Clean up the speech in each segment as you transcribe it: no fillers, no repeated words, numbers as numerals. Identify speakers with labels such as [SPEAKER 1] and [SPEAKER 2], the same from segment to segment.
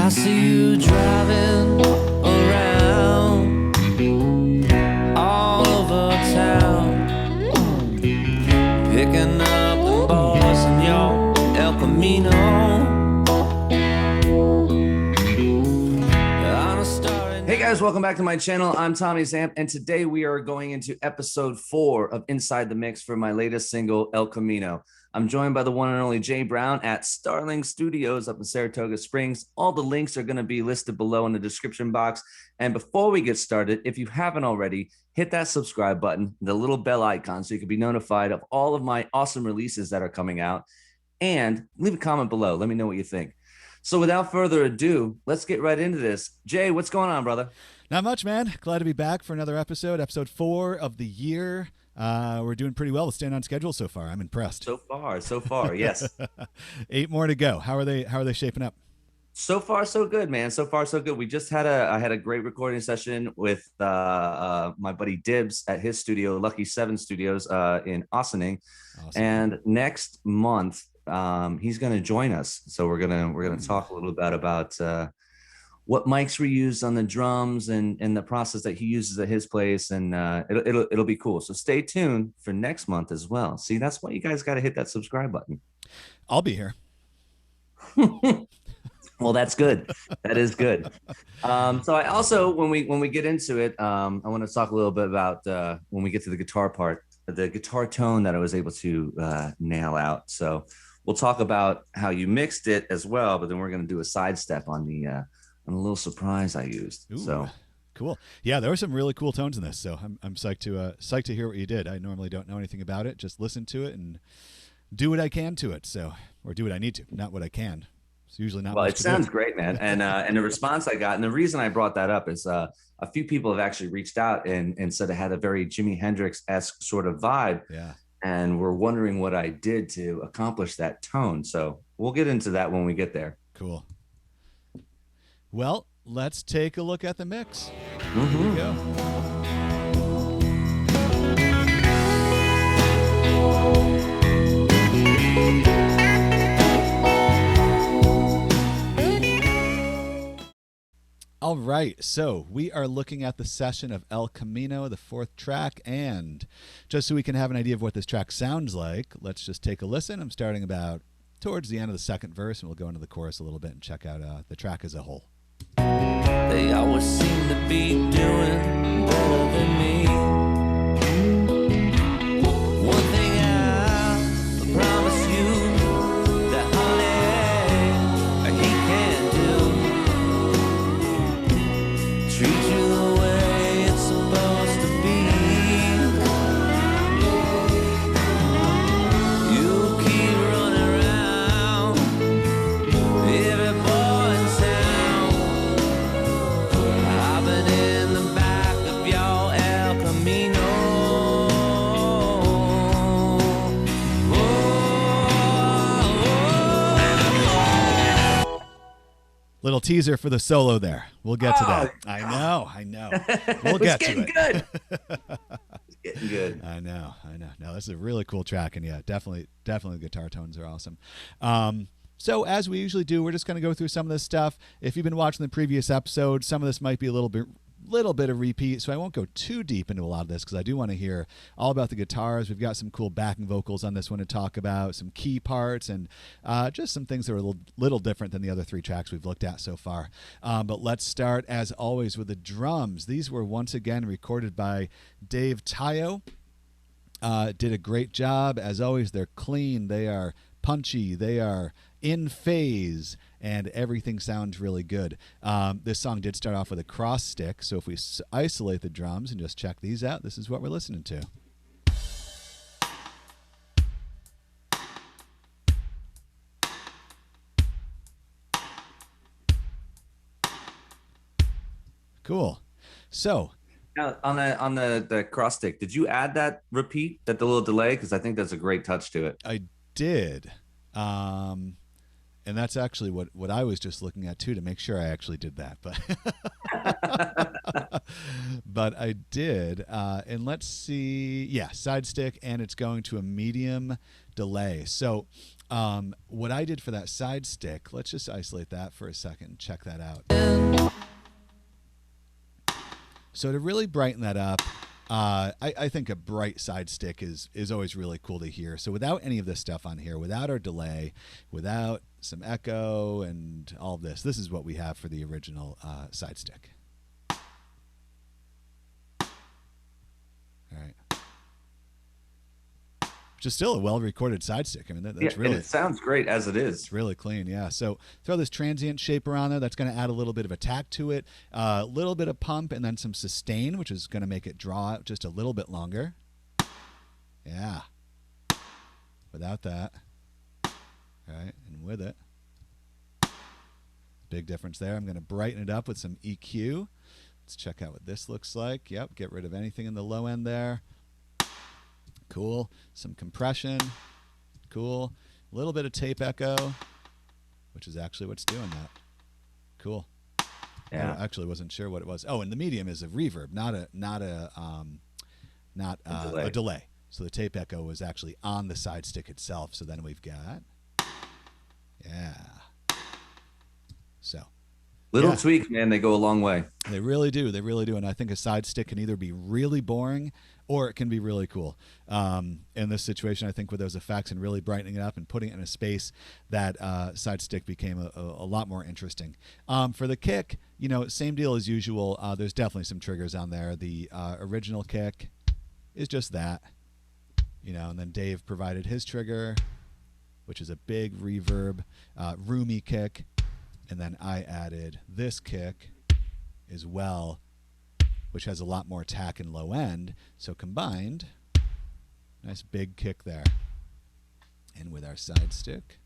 [SPEAKER 1] I see you driving around all over town, picking up the boys in your El Camino.
[SPEAKER 2] Hey guys, welcome back to my channel. I'm Tommy Zamp, and today we are going into episode 4 of Inside the Mix for my latest single, El Camino. I'm joined by the one and only Jay Brown at Starling Studios up in Saratoga Springs. All the links are going to be listed below in the description box. And before we get started, if you haven't already, hit that subscribe button, the little bell icon, so you can be notified of all of my awesome releases that are coming out. And leave a comment below. Let me know what you think. So without further ado, let's get right into this. Jay, what's going on, brother?
[SPEAKER 3] Not much, man. Glad to be back for another episode 4 of the year. We're doing pretty well. Staying on schedule so far. I'm impressed.
[SPEAKER 2] So far, yes.
[SPEAKER 3] 8 more to go. How are they shaping up?
[SPEAKER 2] So far, so good, man. So far, so good. We just had I had a great recording session with my buddy Dibs at his studio, Lucky 7 Studios in Ossining. Awesome. And next month, he's going to join us. So we're gonna talk a little bit about what mics we use on the drums and the process that he uses at his place, and it'll be cool. So stay tuned for next month as well. See, that's why you guys got to hit that subscribe button.
[SPEAKER 3] I'll be here.
[SPEAKER 2] Well, that's good. That is good. So I also, when we get into it, I want to talk a little bit about when we get to the guitar part, the guitar tone that I was able to nail out. So we'll talk about how you mixed it as well, but then we're going to do a sidestep on the on a little surprise I used.
[SPEAKER 3] Ooh,
[SPEAKER 2] so
[SPEAKER 3] cool. Yeah, there were some really cool tones in this. So I'm psyched to hear what you did. I normally don't know anything about it. Just listen to it and do what I can to it. So, or do what I need to, not what I can. It's usually not.
[SPEAKER 2] Well, it sounds great, man. And the response I got, and the reason I brought that up is a few people have actually reached out and said it had a very Jimi Hendrix-esque sort of vibe.
[SPEAKER 3] Yeah.
[SPEAKER 2] And we're wondering what I did to accomplish that tone. So we'll get into that when we get there.
[SPEAKER 3] Cool. Well, let's take a look at the mix.
[SPEAKER 2] Mm-hmm.
[SPEAKER 3] Here we go. All right, so we are looking at the session of El Camino, the 4th track, and just so we can have an idea of what this track sounds like, let's just take a listen. I'm starting about towards the end of the 2nd verse, and we'll go into the chorus a little bit and check out the track as a whole.
[SPEAKER 1] They always seem to be doing better than me. One thing I promise you, that honey, he can do. Treat you the way it's supposed to be. You keep running around every boy in town. I've been in the back of your El Camino.
[SPEAKER 3] Little teaser for the solo there. We'll get to that. I know. We'll get to it.
[SPEAKER 2] Good. It's getting good.
[SPEAKER 3] I know. No, this is a really cool track, and yeah, definitely the guitar tones are awesome. So as we usually do, we're just going to go through some of this stuff. If you've been watching the previous episode, some of this might be a little bit of repeat, so I won't go too deep into a lot of this because I do want to hear all about the guitars. We've got some cool backing vocals on this one to talk about, some key parts, and just some things that are a little different than the other 3 tracks we've looked at so far. But let's start, as always, with the drums. These were once again recorded by Dave Tyo. Did a great job. As always, they're clean. They are punchy. They are in phase, and everything sounds really good. This song did start off with a cross stick, so if we isolate the drums and just check these out, this is what we're listening to. Cool. So
[SPEAKER 2] Now, on the cross stick, did you add that repeat, that the little delay? Because I think that's a great touch to it.
[SPEAKER 3] I did. And that's actually what I was just looking at too, to make sure I actually did that. But I did. And let's see. Yeah, side stick, and it's going to a medium delay. So what I did for that side stick, let's just isolate that for a second and check that out. So to really brighten that up, I think a bright side stick is always really cool to hear. So without any of this stuff on here, without our delay, without some echo and all of this is what we have for the original side stick. All right. Which is still a well-recorded side stick. I mean, that's really...
[SPEAKER 2] it sounds great as it is.
[SPEAKER 3] It's really clean, yeah. So throw this transient shaper on there. That's going to add a little bit of attack to it, a little bit of pump, and then some sustain, which is going to make it draw out just a little bit longer. Yeah. Without that. All right, and with it. Big difference there. I'm going to brighten it up with some EQ. Let's check out what this looks like. Yep, get rid of anything in the low end there. Cool. Some compression. Cool. A little bit of tape echo, which is actually what's doing that. Cool.
[SPEAKER 2] Yeah.
[SPEAKER 3] I actually wasn't sure what it was. Oh, and the medium is a reverb, not a delay. So the tape echo was actually on the side stick itself. So then we've got, yeah. So.
[SPEAKER 2] Little tweaks, man, they go a long way.
[SPEAKER 3] They really do. They really do. And I think a side stick can either be really boring or it can be really cool. In this situation, I think with those effects and really brightening it up and putting it in a space, that side stick became a lot more interesting. For the kick, you know, same deal as usual. There's definitely some triggers on there. The original kick is just that, you know, and then Dave provided his trigger, which is a big reverb, roomy kick. And then I added this kick as well, which has a lot more attack and low end. So combined, nice big kick there. And with our side stick,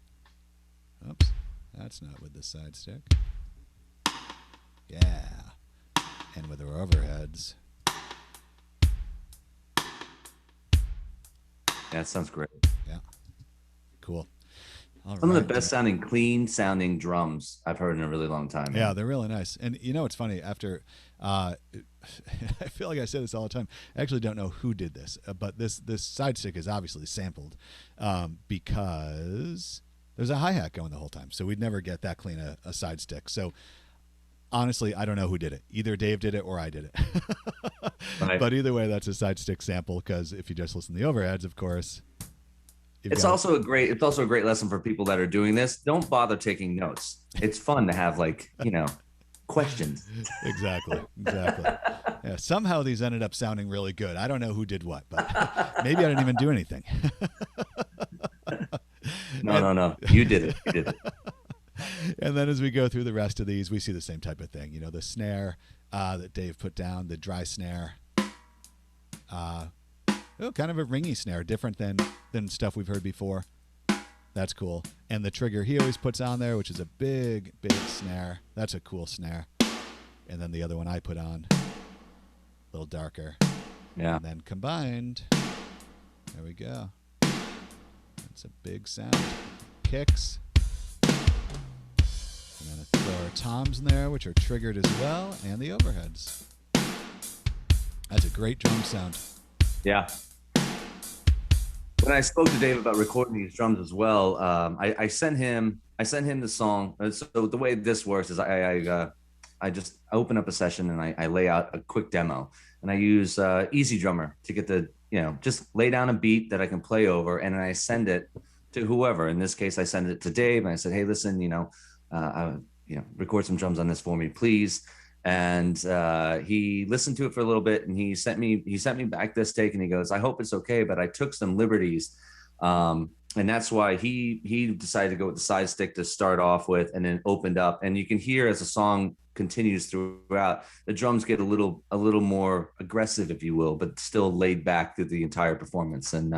[SPEAKER 3] oops, that's not with the side stick. Yeah. And with our overheads.
[SPEAKER 2] Yeah, it sounds great.
[SPEAKER 3] Yeah. Cool.
[SPEAKER 2] Some of the best sounding, clean sounding drums I've heard in a really long time.
[SPEAKER 3] Yeah, they're really nice. And you know, it's funny, after, I feel like I say this all the time. I actually don't know who did this, but this side stick is obviously sampled because there's a hi-hat going the whole time. So we'd never get that clean a side stick. So honestly, I don't know who did it. Either Dave did it or I did it.
[SPEAKER 2] Right.
[SPEAKER 3] But either way, that's a side stick sample, because if you just listen to the overheads, of course.
[SPEAKER 2] It's also a great lesson for people that are doing this. Don't bother taking notes. It's fun to have, like, you know, questions.
[SPEAKER 3] Exactly. Yeah, somehow these ended up sounding really good. I don't know who did what, but maybe I didn't even do anything.
[SPEAKER 2] No. You did it. You did it.
[SPEAKER 3] And then as we go through the rest of these, we see the same type of thing. You know, the snare that Dave put down, the dry snare. Kind of a ringy snare, different than stuff we've heard before. That's cool. And the trigger he always puts on there, which is a big snare. That's a cool snare. And then the other one I put on, a little darker.
[SPEAKER 2] Yeah.
[SPEAKER 3] And then combined, there we go. That's a big sound. Kicks. And then throw our toms in there, which are triggered as well, and the overheads. That's a great drum sound.
[SPEAKER 2] Yeah. When I spoke to Dave about recording these drums as well, I sent him the song. So the way this works is I just open up a session and I lay out a quick demo, and I use Easy Drummer to get the, you know, just lay down a beat that I can play over, and then I send it to whoever. In this case, I sent it to Dave, and I said, hey, listen, record some drums on this for me, please. And he listened to it for a little bit, and he sent me back this take, and he goes, I hope it's okay, but I took some liberties. And that's why he decided to go with the side stick to start off with, and then opened up. And you can hear as the song continues throughout, the drums get a little more aggressive, if you will, but still laid back through the entire performance. And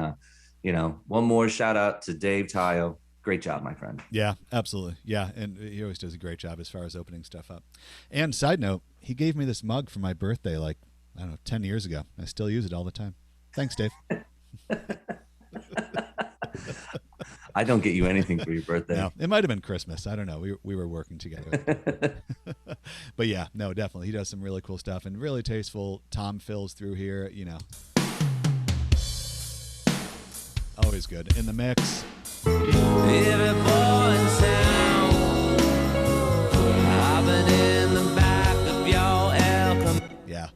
[SPEAKER 2] one more shout out to Dave Tyo. Great job, my friend.
[SPEAKER 3] Yeah, absolutely. Yeah, and he always does a great job as far as opening stuff up. And side note, he gave me this mug for my birthday, like, I don't know, 10 years ago. I still use it all the time. Thanks, Dave.
[SPEAKER 2] I don't get you anything for your birthday.
[SPEAKER 3] No, it might have been Christmas. I don't know. We were working together. But yeah, no, definitely. He does some really cool stuff and really tasteful tom fills through here, you know. Always good. In the mix,
[SPEAKER 1] Every boy in town, I've been in the back of your El Camino.
[SPEAKER 3] Yeah.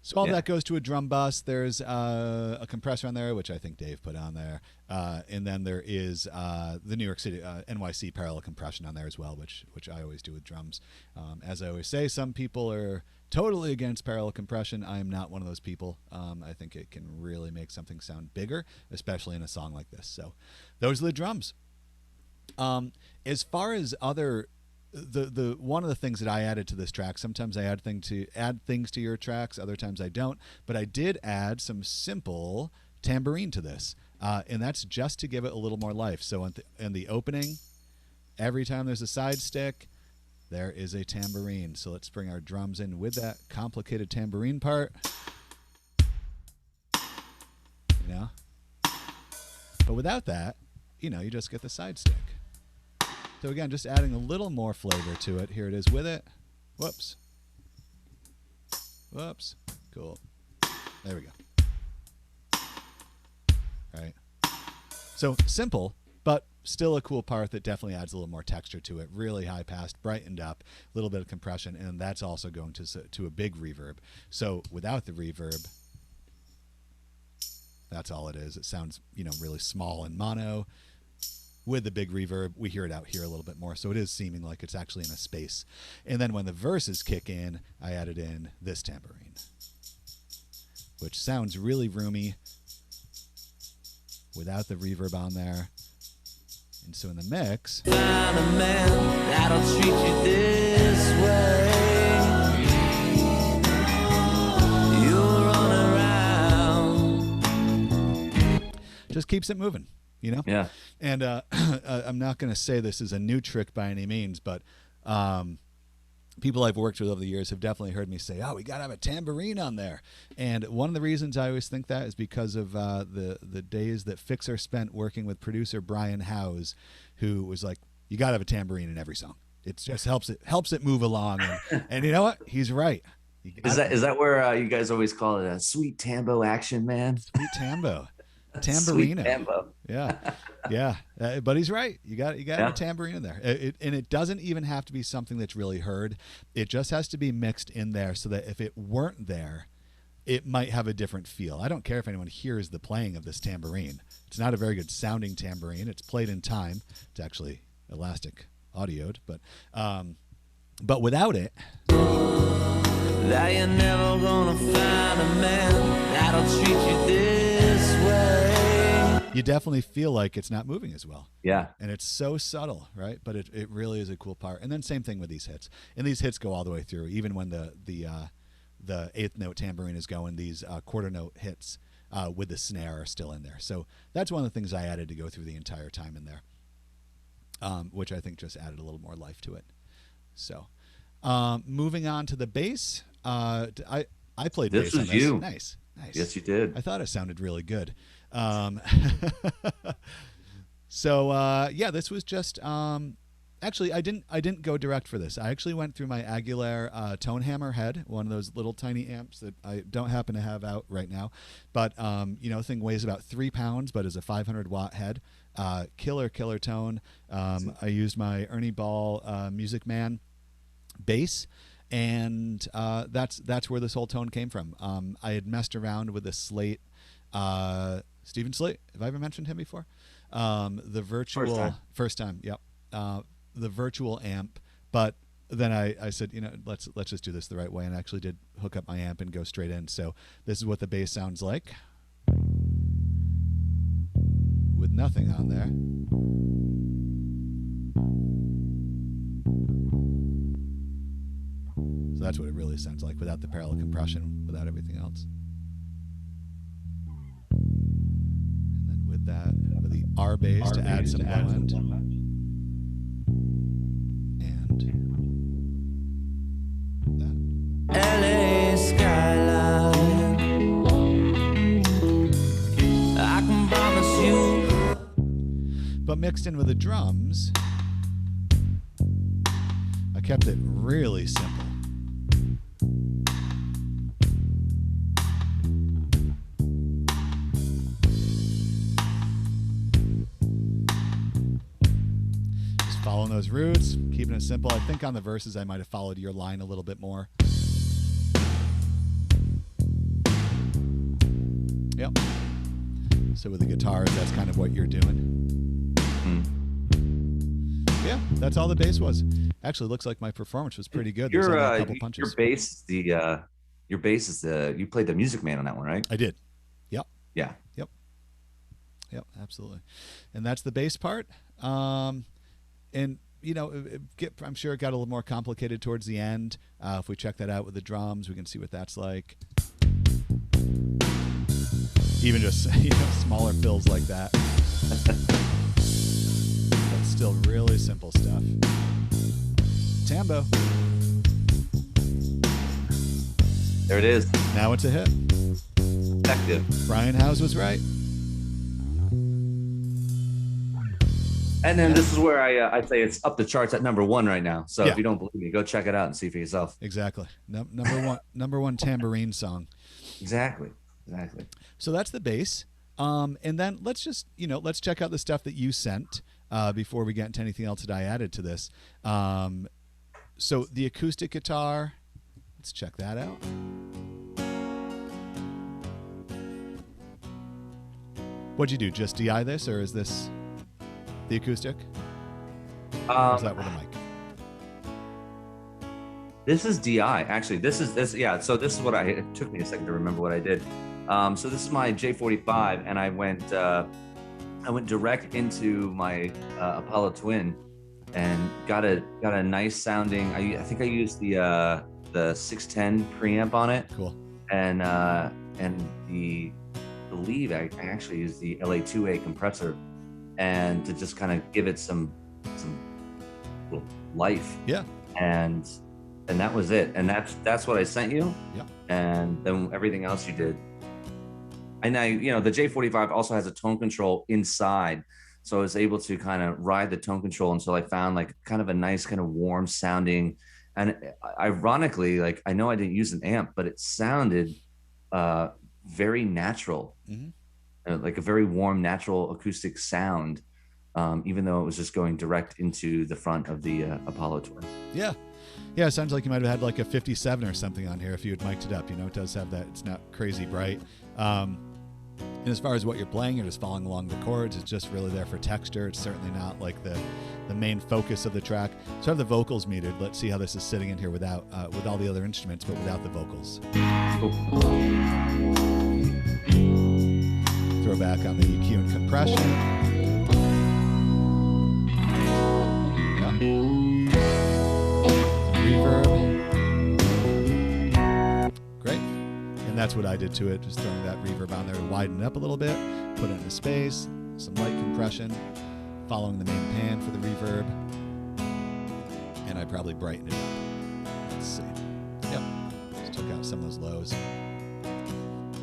[SPEAKER 3] So all that goes to a drum bus. There's a compressor on there, which I think Dave put on there. And then there is the New York City NYC parallel compression on there as well, which I always do with drums. As I always say, some people are totally against parallel compression. I am not one of those people. I think it can really make something sound bigger, especially in a song like this. So those are the drums. As far as other... The one of the things that I added to this track, sometimes I add things to your tracks, other times I don't, but I did add some simple tambourine to this, and that's just to give it a little more life. So in the opening, every time there's a side stick, there is a tambourine. So let's bring our drums in with that complicated tambourine part. You know, but without that, you know, you just get the side stick. So again, just adding a little more flavor to it. Here it is with it. Whoops. Whoops. Cool. There we go. All right. So simple, but still a cool part that definitely adds a little more texture to it. Really high passed, brightened up, a little bit of compression, and that's also going to a big reverb. So without the reverb, that's all it is. It sounds, you know, really small and mono. With the big reverb, we hear it out here a little bit more, so it is seeming like it's actually in a space. And then when the verses kick in, I added in this tambourine, which sounds really roomy without the reverb on there. And so in the mix,
[SPEAKER 1] Find a man that'll treat you this way. You'll run around.
[SPEAKER 3] just keeps it moving. You know?
[SPEAKER 2] Yeah.
[SPEAKER 3] And I'm not going to say this is a new trick by any means, but people I've worked with over the years have definitely heard me say, oh, we got to have a tambourine on there. And one of the reasons I always think that is because of the days that Fixer spent working with producer Brian Howes, who was like, you got to have a tambourine in every song. It just helps it move along. And you know what? He's right.
[SPEAKER 2] Is that where you guys always call it a sweet tambo action, man?
[SPEAKER 3] Sweet tambo. Tambourino.
[SPEAKER 2] Sweet tambo.
[SPEAKER 3] Yeah. But he's right. You got a tambourine in there. And it doesn't even have to be something that's really heard. It just has to be mixed in there so that if it weren't there, it might have a different feel. I don't care if anyone hears the playing of this tambourine. It's not a very good sounding tambourine. It's played in time. It's actually elastic audioed, but without it,
[SPEAKER 1] That you're never gonna find a man that'll treat you this way.
[SPEAKER 3] you definitely feel like it's not moving as well.
[SPEAKER 2] Yeah.
[SPEAKER 3] And it's so subtle, right? But it really is a cool part. And then same thing with these hits. And these hits go all the way through. Even when the eighth note tambourine is going, these quarter note hits with the snare are still in there. So that's one of the things I added to go through the entire time in there, which I think just added a little more life to it. So moving on to the bass. I played
[SPEAKER 2] This
[SPEAKER 3] bass on
[SPEAKER 2] was
[SPEAKER 3] this.
[SPEAKER 2] you.
[SPEAKER 3] Nice.
[SPEAKER 2] Yes, you did.
[SPEAKER 3] I thought it sounded really good. So yeah, this was just actually I didn't go direct for this. I actually went through my Aguilar Tone Hammer head, one of those little tiny amps that I don't happen to have out right now, but you know, the thing weighs about 3 pounds, but is a 500 watt head. Killer tone. I used my Ernie Ball Music Man bass, and that's where this whole tone came from. I had messed around with a Slate, Stephen Slate. Have I ever mentioned him before? The virtual first time. Yep. The virtual amp, but then I said, you know, let's just do this the right way, and I actually did hook up my amp and go straight in. So this is what the bass sounds like with nothing on there. So that's what it really sounds like without the parallel compression, without everything else. And then with that, with the R bass to add some low end. And that.
[SPEAKER 1] LA skyline, I can promise you.
[SPEAKER 3] But mixed in with the drums, I kept it really simple. those roots, keeping it simple. I think on the verses I might have followed your line a little bit more. Yep. So with the guitars, that's kind of what you're doing. Yeah, that's all the bass was. Actually, looks like my performance was pretty good. There's only a couple punches.
[SPEAKER 2] Your bass is you played the Music Man on that one, right?
[SPEAKER 3] I did. Yep.
[SPEAKER 2] Yeah.
[SPEAKER 3] Yep, absolutely. And that's the bass part. And you know, I'm sure it got a little more complicated towards the end. If we check that out with the drums, we can see what that's like. Even just smaller fills like that. But still really simple stuff. Tambo.
[SPEAKER 2] There it is.
[SPEAKER 3] Now it's a hit.
[SPEAKER 2] Effective.
[SPEAKER 3] Brian Howes was right.
[SPEAKER 2] And then this is where I'd say it's up the charts at #1 right now. So
[SPEAKER 3] Yeah.
[SPEAKER 2] if you don't believe me, go check it out and see for yourself.
[SPEAKER 3] Exactly. Number one tambourine song.
[SPEAKER 2] Exactly.
[SPEAKER 3] So that's the bass. And then let's just, let's check out the stuff that you sent before we get into anything else that I added to this. So the acoustic guitar, let's check that out. What'd you do? Just DI this, or is this the acoustic? Or is that with a mic?
[SPEAKER 2] This is DI, actually. Yeah. So this is what it took me a second to remember what I did. So this is my J45, and I went direct into my Apollo Twin, and got a nice sounding. I think I used the 610 preamp on it.
[SPEAKER 3] Cool.
[SPEAKER 2] And the lead, I actually used the LA2A compressor, and to just kind of give it some little life.
[SPEAKER 3] Yeah.
[SPEAKER 2] And that was it. And that's what I sent you.
[SPEAKER 3] Yeah.
[SPEAKER 2] And then everything else you did. And the J45 also has a tone control inside. So I was able to kind of ride the tone control until I found like kind of a nice kind of warm sounding. And ironically, like, I know I didn't use an amp, but it sounded very natural, like a very warm, natural acoustic sound, even though it was just going direct into the front of the Apollo Twin.
[SPEAKER 3] Yeah. Yeah, it sounds like you might have had like a 57 or something on here if you had mic'd it up. It does have that. It's not crazy bright. And as far as what you're playing, you're just following along the chords. It's just really there for texture. It's certainly not like the main focus of the track. So I have the vocals muted. Let's see how this is sitting in here without with all the other instruments, but without the vocals. Throw back on the EQ and compression. Yeah. Reverb. Great. And that's what I did to it, just throwing that reverb on there to widen it up a little bit, put it into space, some light compression, following the main pan for the reverb, and I probably brightened it up. Let's see. Yep. Just took out some of those lows.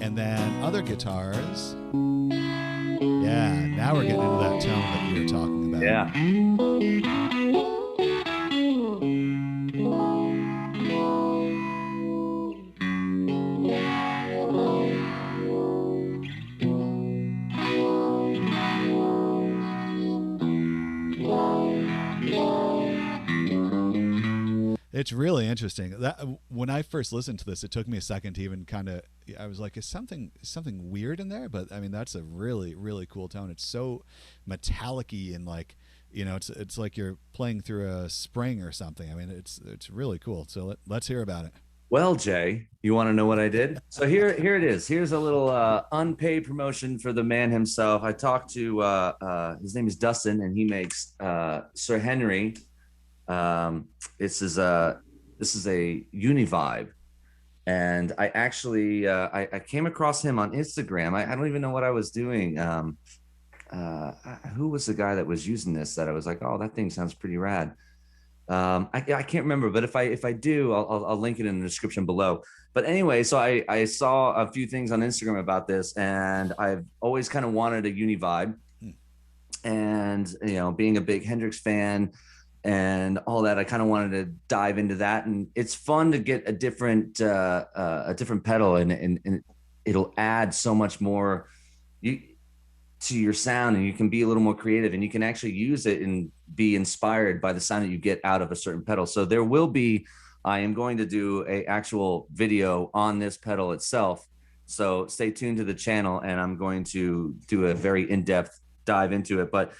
[SPEAKER 3] And then other guitars. Yeah, now we're getting into that tone that you were talking about.
[SPEAKER 2] Yeah.
[SPEAKER 3] It's really interesting. That when I first listened to this, it took me a second to even kind of. I was like, "Is something weird in there?" But I mean, that's a really, really cool tone. It's so metallic-y and like, it's like you're playing through a spring or something. I mean, it's really cool. So let's hear about it.
[SPEAKER 2] Well, Jay, you want to know what I did? So here it is. Here's a little unpaid promotion for the man himself. I talked to his name is Dustin, and he makes Sir Henry. This is a Univibe, and I actually I came across him on Instagram. I don't even know what I was doing. Who was the guy that was using this that I was like, oh, that thing sounds pretty rad. I can't remember, but if I do, I'll link it in the description below. But anyway, so I saw a few things on Instagram about this, and I've always kind of wanted a Univibe, and being a big Hendrix fan and all that, I kind of wanted to dive into that. And it's fun to get a different pedal, and it'll add so much more. to your sound, and you can be a little more creative, and you can actually use it and be inspired by the sound that you get out of a certain pedal. So there will be, I am going to do a actual video on this pedal itself. So stay tuned to the channel, and I'm going to do a very in-depth dive into it. But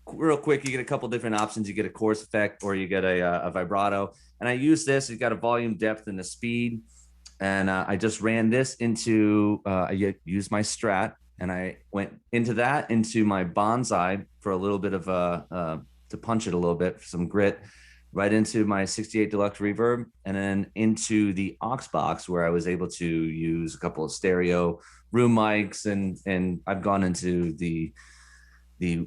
[SPEAKER 2] real quick, you get a couple different options. You get a chorus effect, or you get a vibrato. And I use this. It's got a volume, depth, and a speed. And I just ran this into, I used my Strat, and I went into my Bonsai for a little bit of to punch it a little bit, for some grit, right into my 68 Deluxe Reverb, and then into the aux box, where I was able to use a couple of stereo room mics, and I've gone into the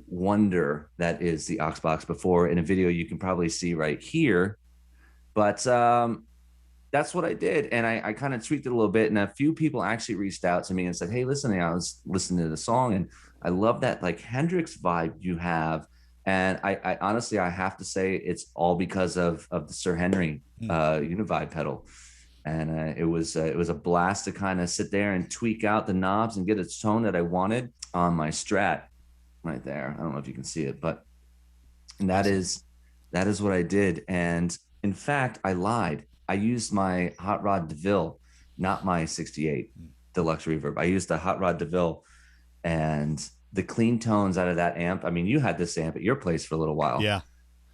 [SPEAKER 2] wonder that is the aux box before in a video you can probably see right here. But that's what I did. And I kind of tweaked it a little bit. And a few people actually reached out to me and said, hey, listen, I was listening to the song, and I love that like Hendrix vibe you have. And I honestly, I have to say it's all because of the Sir Henry Univibe pedal. And it was a blast to kind of sit there and tweak out the knobs and get its tone that I wanted on my Strat right there. I don't know if you can see it, but that is what I did. And in fact, I lied. I used my Hot Rod DeVille, not my 68 Deluxe Reverb. I used the Hot Rod DeVille, and the clean tones out of that amp. I mean, you had this amp at your place for a little while.
[SPEAKER 3] Yeah.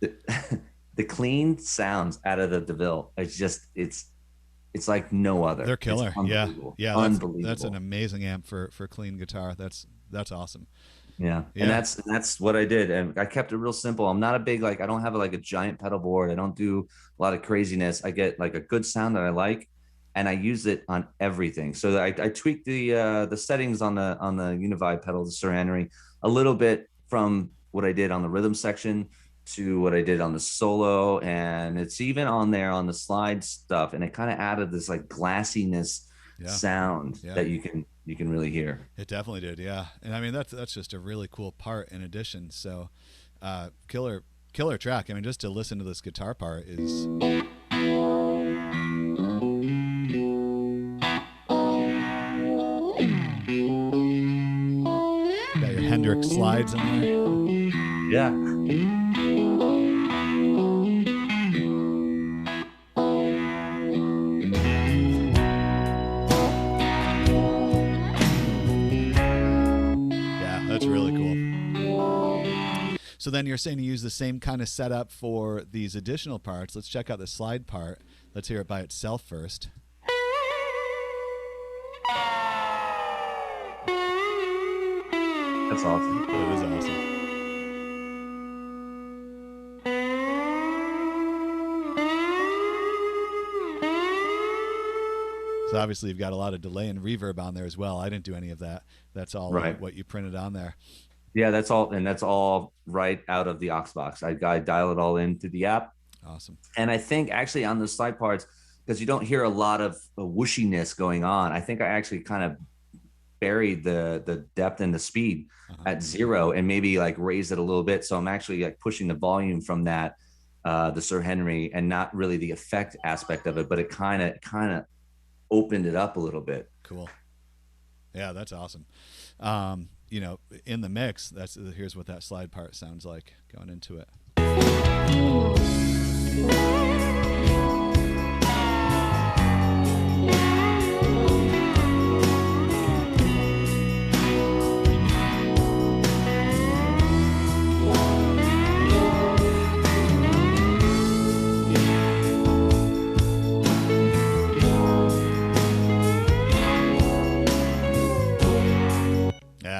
[SPEAKER 2] The clean sounds out of the DeVille, it's like no other.
[SPEAKER 3] They're killer. Yeah.
[SPEAKER 2] Unbelievable.
[SPEAKER 3] That's an amazing amp for clean guitar. That's awesome.
[SPEAKER 2] Yeah. And that's what I did. And I kept it real simple. I'm not a big, like, I don't have like a giant pedal board. I don't do a lot of craziness. I get like a good sound that I like, and I use it on everything. So I tweaked the settings on the Univibe pedal, the Sir Henry, a little bit from what I did on the rhythm section to what I did on the solo. And it's even on there on the slide stuff. And it kind of added this like glassiness sound that you can really hear.
[SPEAKER 3] It definitely did. Yeah. And I mean, that's just a really cool part in addition. So killer track. I mean, just to listen to this guitar part is got your Hendrix slides in there.
[SPEAKER 2] Yeah.
[SPEAKER 3] That's really cool. So then you're saying you use the same kind of setup for these additional parts. Let's check out the slide part. Let's hear it by itself first.
[SPEAKER 2] That's awesome.
[SPEAKER 3] That is awesome. So obviously you've got a lot of delay and reverb on there as well. I didn't do any of that. That's all
[SPEAKER 2] right.
[SPEAKER 3] What you printed on there.
[SPEAKER 2] Yeah, that's all. And that's all right out of the aux box. I dial it all in through the app.
[SPEAKER 3] Awesome.
[SPEAKER 2] And I think actually on the slide parts, because you don't hear a lot of whooshiness going on, I think I actually kind of buried the depth and the speed at 0 and maybe like raise it a little bit. So I'm actually like pushing the volume from that, the Sir Henry, and not really the effect aspect of it, but it kind of opened it up a little bit.
[SPEAKER 3] Cool. Yeah, that's awesome. You know, in the mix, here's what that slide part sounds like going into it.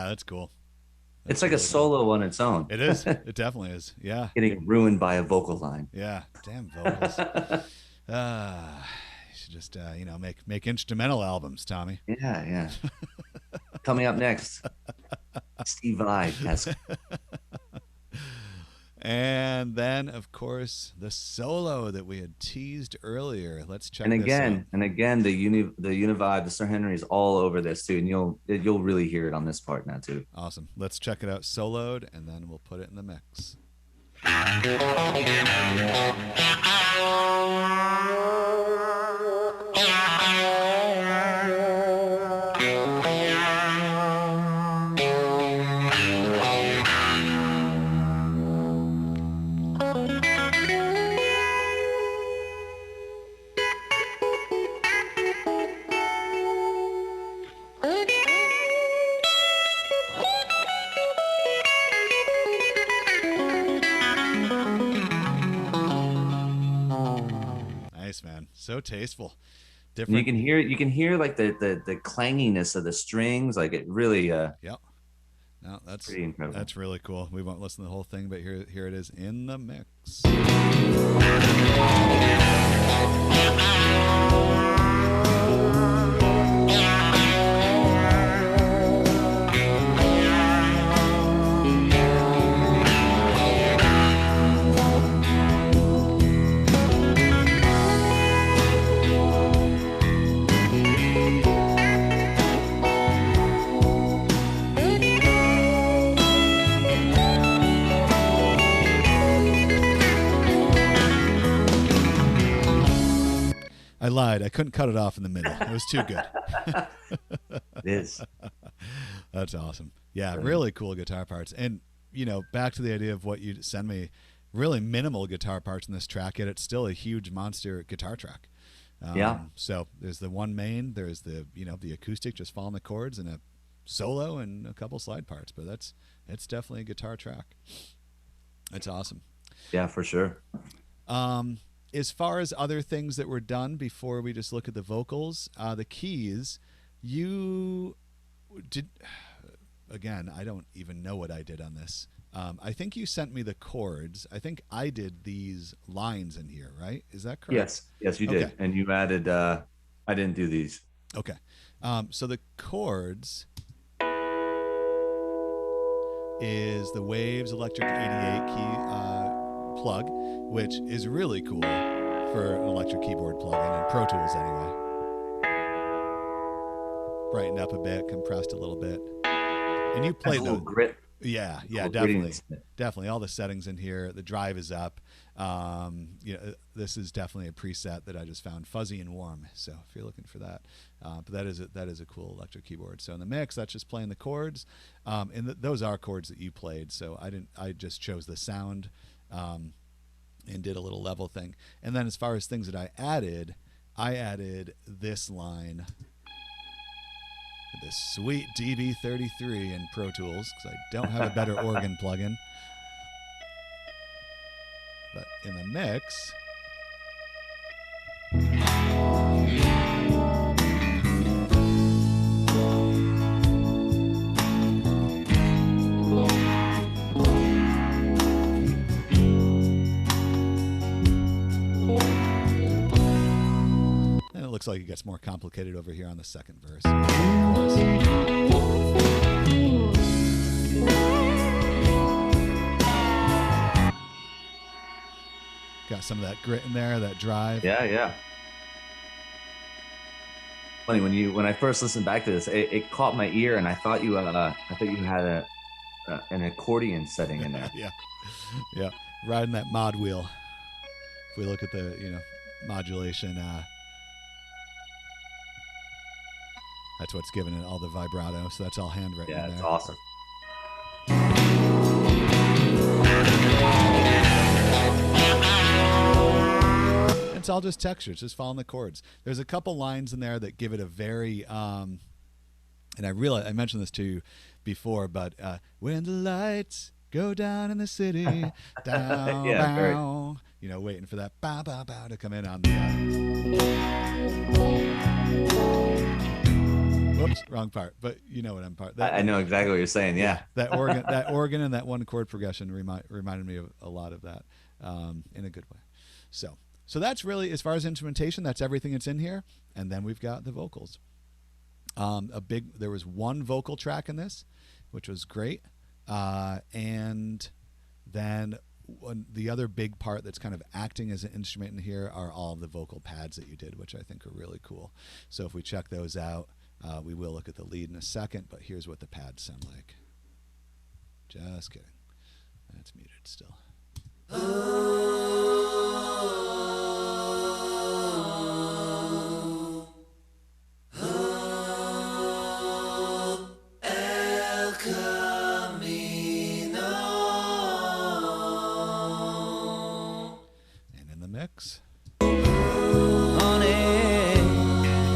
[SPEAKER 3] That's cool.
[SPEAKER 2] It's like a solo on its own.
[SPEAKER 3] It is. It definitely is. Yeah.
[SPEAKER 2] Getting ruined by a vocal line.
[SPEAKER 3] Yeah. Damn vocals. You should just you know, make instrumental albums, Tommy.
[SPEAKER 2] Yeah. Coming up next, Steve Vai.
[SPEAKER 3] And then, of course, the solo that we had teased earlier. Let's check.
[SPEAKER 2] And
[SPEAKER 3] this
[SPEAKER 2] again,
[SPEAKER 3] out.
[SPEAKER 2] the Univibe, the Sir Henry is all over this too, and you'll really hear it on this part now too.
[SPEAKER 3] Awesome. Let's check it out soloed, and then we'll put it in the mix. nice, man. So tasteful.
[SPEAKER 2] And
[SPEAKER 3] Different.
[SPEAKER 2] you can hear like the clanginess of the strings. Like it really,
[SPEAKER 3] Yep. No, that's
[SPEAKER 2] pretty incredible.
[SPEAKER 3] That's really cool. We won't listen to the whole thing, but here it is in the mix. I lied. I couldn't cut it off in the middle. It was too good.
[SPEAKER 2] It is.
[SPEAKER 3] That's awesome. Yeah, really cool guitar parts. And, back to the idea of what you send me, really minimal guitar parts in this track, yet it's still a huge monster guitar track.
[SPEAKER 2] Yeah.
[SPEAKER 3] So there's the one main, there's the, the acoustic just following the chords, and a solo and a couple slide parts. But it's definitely a guitar track. It's awesome.
[SPEAKER 2] Yeah, for sure.
[SPEAKER 3] As far as other things that were done before we just look at the vocals, the keys, you did, again, I don't even know what I did on this. I think you sent me the chords. I think I did these lines in here, right? Is that correct?
[SPEAKER 2] Yes, you did.
[SPEAKER 3] Okay.
[SPEAKER 2] And you added, I didn't do these.
[SPEAKER 3] Okay. So the chords is the Waves Electric 88 key plug, which is really cool for an electric keyboard plugin in Pro Tools anyway. Brightened up a bit, compressed a little bit. And you played
[SPEAKER 2] a little
[SPEAKER 3] the
[SPEAKER 2] grit.
[SPEAKER 3] Yeah, definitely. All the settings in here. The drive is up. This is definitely a preset that I just found, fuzzy and warm. So if you're looking for that, but that is a cool electric keyboard. So in the mix, that's just playing the chords, and those are chords that you played. So I just chose the sound, and did a little level thing. And then as far as things that I added this line. This sweet DB33 in Pro Tools, because I don't have a better organ plugin. But in the mix, and it looks like it gets more complicated over here on the second verse. Got some of that grit in there, that drive.
[SPEAKER 2] Yeah. Funny when I first listened back to this, it caught my ear, and I thought you had an accordion setting in there.
[SPEAKER 3] Yeah, riding that mod wheel. If we look at the modulation, that's what's giving it all the vibrato. So that's all handwritten.
[SPEAKER 2] Yeah,
[SPEAKER 3] in
[SPEAKER 2] it's
[SPEAKER 3] there.
[SPEAKER 2] awesome.
[SPEAKER 3] It's all just textures, just following the chords. There's a couple lines in there that give it a very, and I mentioned this to you before, but when the lights go down in the city, down,
[SPEAKER 2] Yeah,
[SPEAKER 3] bow, waiting for that bow, bow, bow to come in on the. Whoops, wrong part. But you know what I'm part.
[SPEAKER 2] I know exactly what you're saying. Yeah.
[SPEAKER 3] That organ and that one chord progression reminded me of a lot of that, in a good way. So that's really, as far as instrumentation, that's everything that's in here. And then we've got the vocals. There was one vocal track in this, which was great. And then the other big part that's kind of acting as an instrument in here are all of the vocal pads that you did, which I think are really cool. So if we check those out, we will look at the lead in a second, but here's what the pads sound like. Just kidding. That's muted still.
[SPEAKER 1] El Camino.
[SPEAKER 3] And in the mix.
[SPEAKER 1] Honey,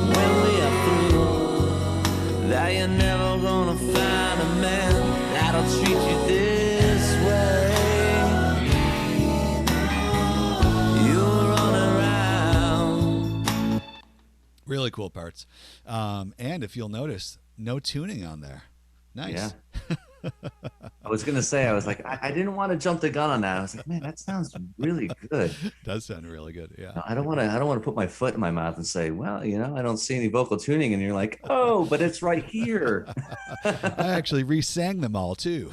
[SPEAKER 1] when we are through, that you're never gonna find a man that'll treat you this way. You
[SPEAKER 3] Really cool parts. And if you'll notice, no tuning on there. Nice.
[SPEAKER 2] Yeah. I was gonna say, I was like, I didn't want to jump the gun on that. I was like, man, that sounds really good.
[SPEAKER 3] Does sound really good. Yeah.
[SPEAKER 2] I don't want to put my foot in my mouth and say, well, you know, I don't see any vocal tuning, and you're like, oh, but it's right here.
[SPEAKER 3] I actually re-sang them all too.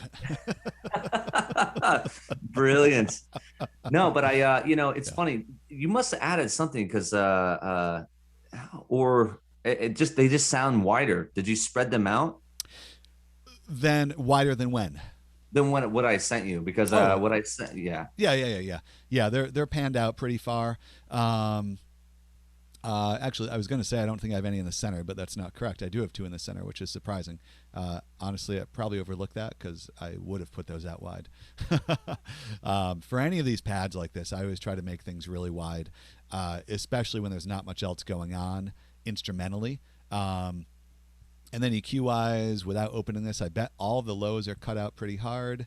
[SPEAKER 2] Brilliant. No, but you know, it's funny. You must have added something because or they just sound wider. Did you spread them out?
[SPEAKER 3] Then wider than when?
[SPEAKER 2] Than what I sent you, because what I sent, yeah.
[SPEAKER 3] They're panned out pretty far. Actually, I was going to say I don't think I have any in the center, but that's not correct. I do have 2 in the center, which is surprising. Honestly, I probably overlooked that because I would have put those out wide. For any of these pads like this, I always try to make things really wide, especially when there's not much else going on instrumentally. And then EQ-wise, without opening this, I bet all of the lows are cut out pretty hard.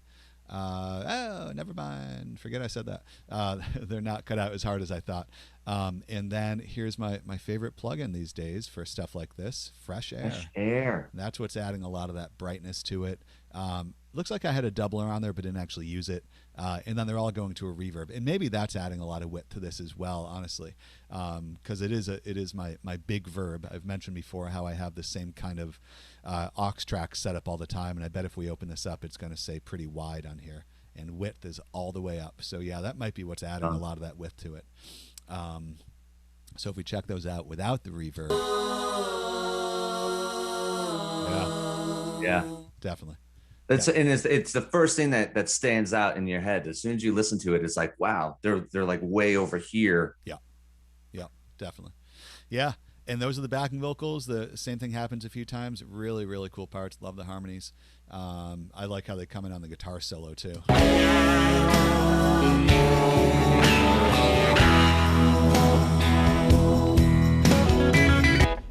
[SPEAKER 3] Oh, never mind. Forget I said that. They're not cut out as hard as I thought. And then here's my favorite plugin these days for stuff like this, Fresh Air.
[SPEAKER 2] Fresh Air.
[SPEAKER 3] That's what's adding a lot of that brightness to it. Looks like I had a doubler on there, but didn't actually use it. And then they're all going to a reverb. And maybe that's adding a lot of width to this as well, honestly. Because it is my big verb. I've mentioned before how I have the same kind of aux track set up all the time. And I bet if we open this up, it's going to say pretty wide on here. And width is all the way up. So yeah, that might be what's adding a lot of that width to it. So if we check those out without the reverb.
[SPEAKER 2] Yeah.
[SPEAKER 3] Definitely.
[SPEAKER 2] And it's the first thing that stands out in your head. As soon as you listen to it, it's like, wow, they're like way over here.
[SPEAKER 3] Yeah, definitely. Yeah, and those are the backing vocals. The same thing happens a few times. Really, really cool parts. Love the harmonies. I like how they come in on the guitar solo too.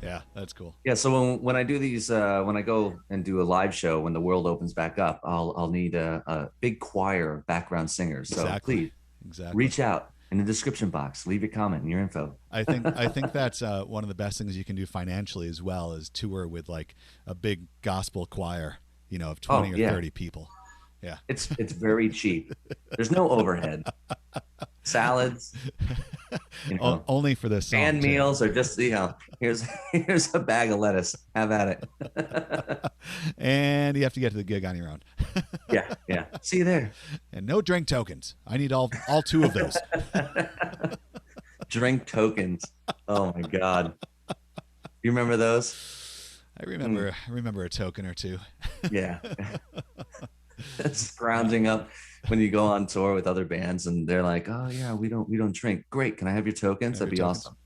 [SPEAKER 3] Yeah, that's cool.
[SPEAKER 2] Yeah, so when I do these, when I go and do a live show, when the world opens back up, I'll need a big choir of background singers. So please reach out in the description box, leave your comment and your info.
[SPEAKER 3] I think that's one of the best things you can do financially as well, is tour with like a big gospel choir, you know, of 20 or 30 people. Yeah,
[SPEAKER 2] it's very cheap. There's no overhead. Salads, you know,
[SPEAKER 3] only for this song.
[SPEAKER 2] And meals are just, you know, here's a bag of lettuce. Have at it.
[SPEAKER 3] And you have to get to the gig on your own.
[SPEAKER 2] Yeah. See you there.
[SPEAKER 3] And no drink tokens. I need all 2 of those.
[SPEAKER 2] Drink tokens. Oh my God. You remember those?
[SPEAKER 3] I remember a token or 2.
[SPEAKER 2] Yeah. Scrounging up when you go on tour with other bands and they're like, oh yeah, we don't drink. Great. Can I have your tokens? That'd be awesome.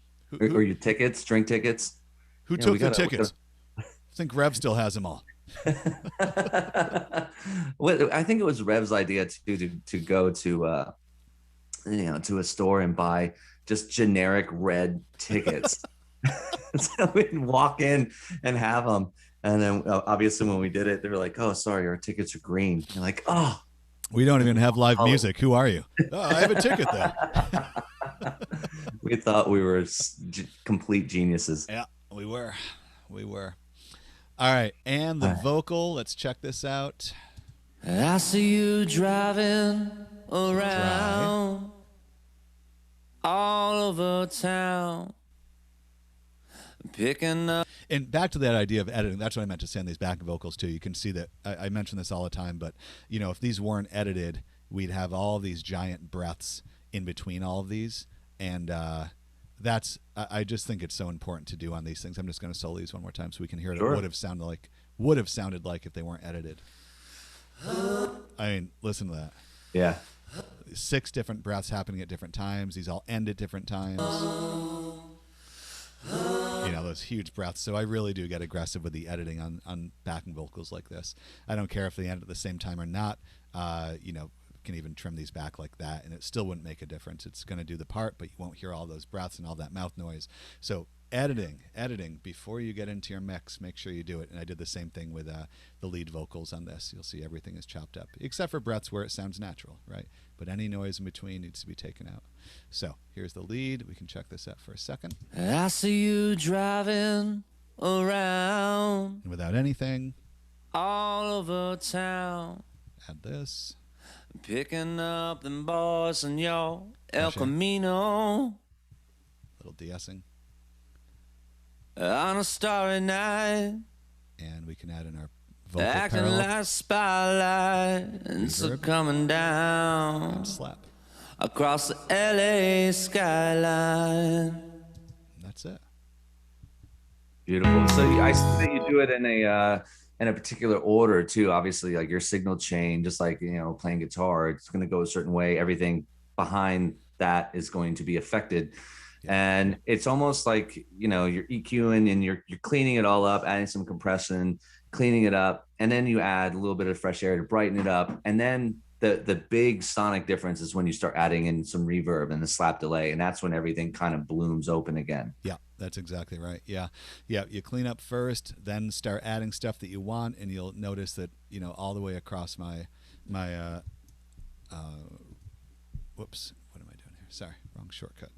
[SPEAKER 2] Or your tickets, drink tickets.
[SPEAKER 3] Who took the tickets? I think Rev still has them all.
[SPEAKER 2] Well, I think it was Rev's idea to go to to a store and buy just generic red tickets. So we'd walk in and have them. And then obviously when we did it, they were like, oh, sorry, our tickets are green. You're like, oh.
[SPEAKER 3] We don't even have live music. Who are you? Oh, I have a ticket though.
[SPEAKER 2] We thought we were complete geniuses.
[SPEAKER 3] Yeah, we were. All right. And the vocal, let's check this out.
[SPEAKER 1] I see you driving around all over town, picking up.
[SPEAKER 3] And back to that idea of editing, that's what I meant to say on these backing vocals too. You can see that I mention this all the time, but you know, if these weren't edited, we'd have all these giant breaths in between all of these, and I just think it's so important to do on these things. I'm just going to solo these one more time so we can hear what it would have sounded like if they weren't edited. I mean, listen to that.
[SPEAKER 2] Yeah.
[SPEAKER 3] 6 different breaths happening at different times. These all end at different times. You know, those huge breaths. So I really do get aggressive with the editing on backing vocals like this. I don't care if they end at the same time or not. You know, can even trim these back like that, and it still wouldn't make a difference. It's going to do the part, but you won't hear all those breaths and all that mouth noise. So editing before you get into your mix, make sure you do it. And I did the same thing with the lead vocals on this. You'll see everything is chopped up, except for breaths where it sounds natural, right? But any noise in between needs to be taken out. So here's the lead. We can check this out for a second.
[SPEAKER 1] I see you driving around
[SPEAKER 3] And without anything,
[SPEAKER 1] all over town,
[SPEAKER 3] add this.
[SPEAKER 1] picking up them boys in your El
[SPEAKER 3] Gotcha.
[SPEAKER 1] Camino
[SPEAKER 3] Little de-essing.
[SPEAKER 1] on a starry night,
[SPEAKER 3] And we can add in our vocal
[SPEAKER 1] acting
[SPEAKER 3] parallel
[SPEAKER 1] like spotlights are
[SPEAKER 3] Reverb.
[SPEAKER 1] coming down
[SPEAKER 3] and slap.
[SPEAKER 1] across the LA skyline.
[SPEAKER 3] And that's it.
[SPEAKER 2] Beautiful. So I see that you do it in a particular order too. Obviously, like your signal chain, just like, you know, playing guitar, it's going to go a certain way. Everything behind that is going to be affected.
[SPEAKER 3] Yeah.
[SPEAKER 2] And it's almost like, you know, you're EQing and you're cleaning it all up, adding some compression, cleaning it up, and then you add a little bit of fresh air to brighten it up. And then the big sonic difference is when you start adding in some reverb and the slap delay, and that's when everything kind of blooms open again.
[SPEAKER 3] Yeah, that's exactly right. Yeah. You clean up first, then start adding stuff that you want, and you'll notice that, you know, all the way across my whoops, what am I doing here? Sorry, wrong shortcut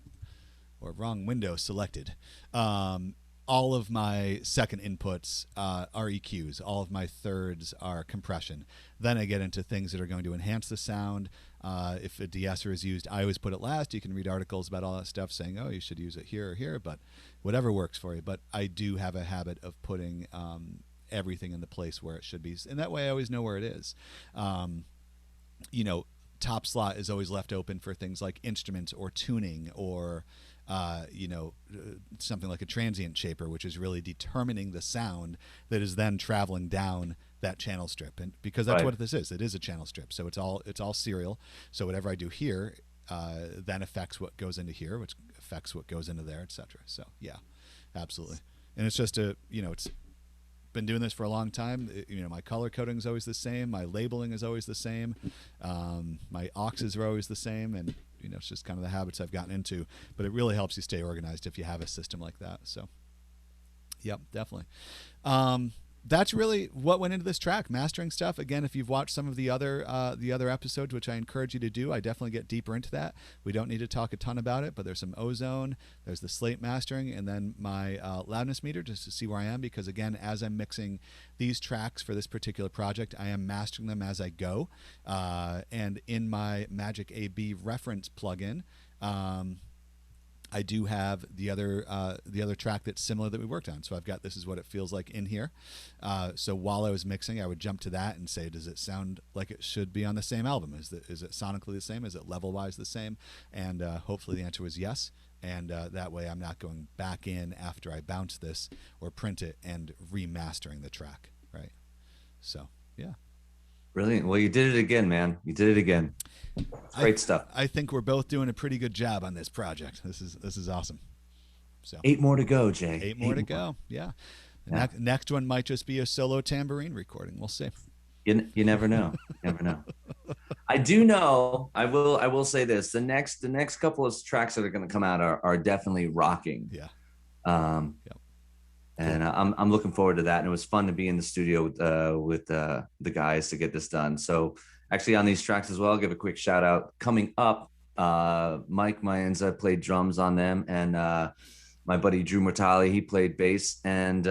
[SPEAKER 3] or wrong window selected. All of my second inputs are EQs. All of my thirds are compression. Then I get into things that are going to enhance the sound. If a de-esser is used, I always put it last. You can read articles about all that stuff saying, oh, you should use it here or here, but whatever works for you. But I do have a habit of putting everything in the place where it should be. And that way I always know where it is. You know, top slot is always left open for things like instruments or tuning or something like a transient shaper, which is really determining the sound that is then traveling down that channel strip. And because that's what this is, it is a channel strip. So it's all serial. So whatever I do here then affects what goes into here, which affects what goes into there, etc. So yeah, absolutely. And it's just it's been doing this for a long time. My color coding is always the same. My labeling is always the same. My auxes are always the same. And it's just kind of the habits I've gotten into, but it really helps you stay organized if you have a system like that. So, yep, definitely. That's really what went into this track, mastering stuff. Again, if you've watched some of the other episodes, which I encourage you to do, I definitely get deeper into that. We don't need to talk a ton about it, but there's some ozone, there's the slate mastering, and then my loudness meter just to see where I am, because again, as I'm mixing these tracks for this particular project, I am mastering them as I go. And in my Magic AB reference plugin, I do have the other track that's similar that we worked on. So I've got This Is What It Feels Like in here. So while I was mixing, I would jump to that and say, does it sound like it should be on the same album? Is it sonically the same? Is it level-wise the same? And hopefully the answer was yes. And that way I'm not going back in after I bounce this or print it and remastering the track, right? So, yeah.
[SPEAKER 2] Brilliant. Well, you did it again, man. You did it again. Great stuff.
[SPEAKER 3] I think we're both doing a pretty good job on this project. This is awesome. So
[SPEAKER 2] 8 more to go, Jay.
[SPEAKER 3] 8 more to go. Yeah. The next one might just be a solo tambourine recording. We'll see.
[SPEAKER 2] You never know. Never know. I do know. I will say this. The next couple of tracks that are going to come out are definitely rocking.
[SPEAKER 3] Yeah.
[SPEAKER 2] Yep. And I'm looking forward to that. And it was fun to be in the studio with the guys to get this done. So actually on these tracks as well, I'll give a quick shout out. Coming up, Mike Mayenza played drums on them, and my buddy Drew Mortali, he played bass. And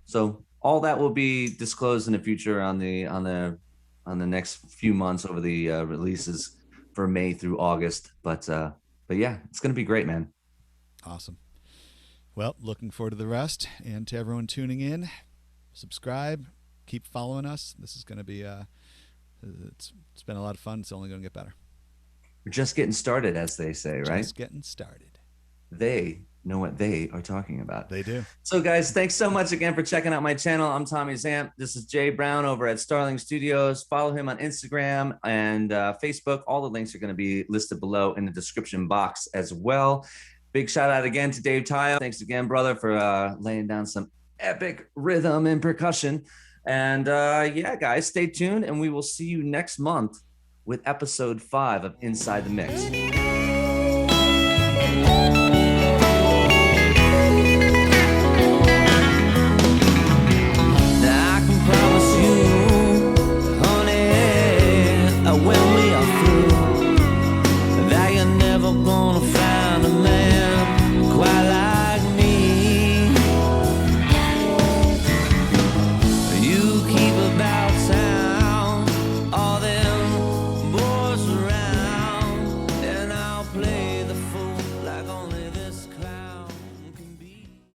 [SPEAKER 2] so all that will be disclosed in the future on the next few months over the releases for May through August. But yeah, it's gonna be great, man.
[SPEAKER 3] Awesome. Well, looking forward to the rest, and to everyone tuning in. Subscribe, keep following us. This is going to be it's been a lot of fun. It's only going to get better.
[SPEAKER 2] We're just getting started, as they say, right?
[SPEAKER 3] Just getting started.
[SPEAKER 2] They know what they are talking about.
[SPEAKER 3] They do.
[SPEAKER 2] So guys, thanks so much again for checking out my channel. I'm Tommy Zamp. This is Jay Brown over at Starling Studios. Follow him on Instagram and Facebook. All the links are going to be listed below in the description box as well. Big shout out again to Dave Tyo. Thanks again, brother, for laying down some epic rhythm and percussion. And yeah, guys, stay tuned, and we will see you next month with episode 5 of Inside the Mix.